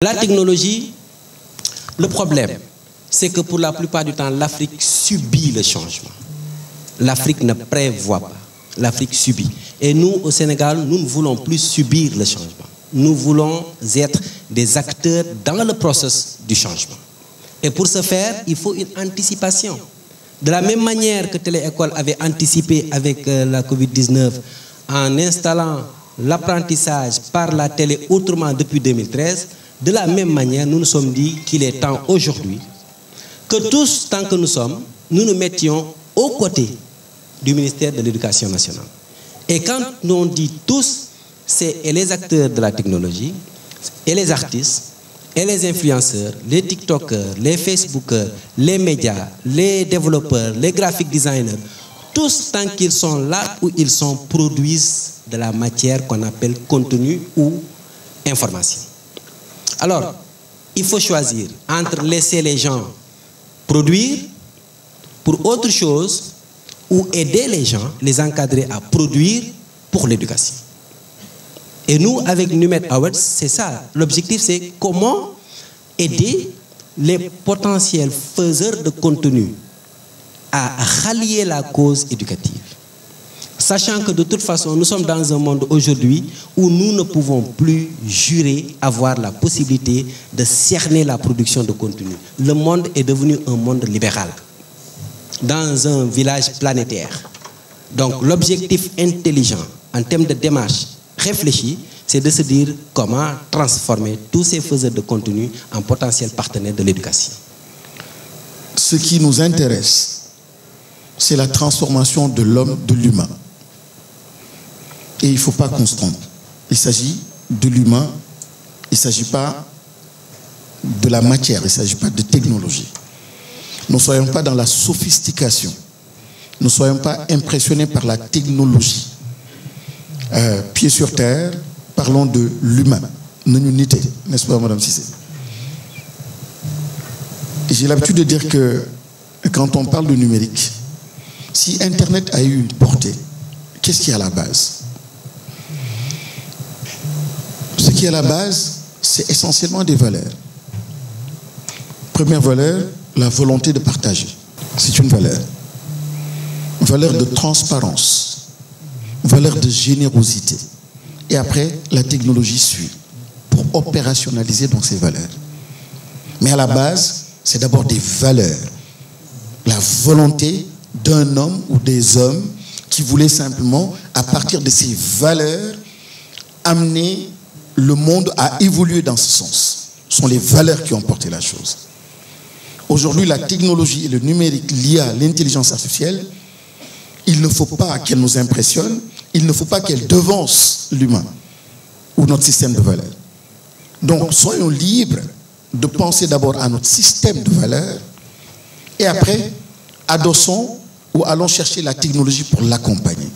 La technologie, le problème, c'est que pour la plupart du temps, l'Afrique subit le changement. L'Afrique ne prévoit pas, l'Afrique subit. Et nous, au Sénégal, nous ne voulons plus subir le changement. Nous voulons être des acteurs dans le processus du changement. Et pour ce faire, il faut une anticipation. De la même manière que Téléécole avait anticipé avec la Covid-19 en installant l'apprentissage par la télé autrement depuis 2013, de la même manière, nous nous sommes dit qu'il est temps aujourd'hui que tous, tant que nous sommes, nous nous mettions aux côtés du ministère de l'Éducation nationale. Et quand on dit tous, c'est les acteurs de la technologie, et les artistes, et les influenceurs, les TikTokers, les Facebookers, les médias, les développeurs, les graphic designers, tous, tant qu'ils sont là où ils sont, produisent de la matière qu'on appelle contenu ou information. Alors, il faut choisir entre laisser les gens produire pour autre chose ou aider les gens, les encadrer à produire pour l'éducation. Et nous, avec Numet Awards, c'est ça. L'objectif, c'est comment aider les potentiels faiseurs de contenu à rallier la cause éducative. Sachant que de toute façon, nous sommes dans un monde aujourd'hui où nous ne pouvons plus jurer avoir la possibilité de cerner la production de contenu. Le monde est devenu un monde libéral, dans un village planétaire. Donc l'objectif intelligent, en termes de démarche réfléchie, c'est de se dire comment transformer tous ces faiseurs de contenu en potentiels partenaires de l'éducation. Ce qui nous intéresse, c'est la transformation de l'homme, de l'humain. Et il ne faut pas qu'on se trompe. Il s'agit de l'humain, il ne s'agit pas de la matière, il ne s'agit pas de technologie. Ne soyons pas dans la sophistication. Ne soyons pas impressionnés par la technologie. Pied sur terre, parlons de l'humain. L'unité, n'est-ce pas, Madame Cissé? J'ai l'habitude de dire que quand on parle de numérique, si Internet a eu une portée, qu'est-ce qui est à la base? Ce qui est à la base, c'est essentiellement des valeurs. Première valeur, la volonté de partager. C'est une valeur. Valeur de transparence. Valeur de générosité. Et après, la technologie suit pour opérationnaliser donc ces valeurs. Mais à la base, c'est d'abord des valeurs. La volonté d'un homme ou des hommes qui voulaient simplement, à partir de ces valeurs, amener le monde à évoluer dans ce sens. Ce sont les valeurs qui ont porté la chose. Aujourd'hui, la technologie et le numérique liés à l'intelligence artificielle, il ne faut pas qu'elle nous impressionne, il ne faut pas qu'elle devance l'humain ou notre système de valeurs. Donc, soyons libres de penser d'abord à notre système de valeurs et après, adossons ou allons chercher la technologie pour l'accompagner.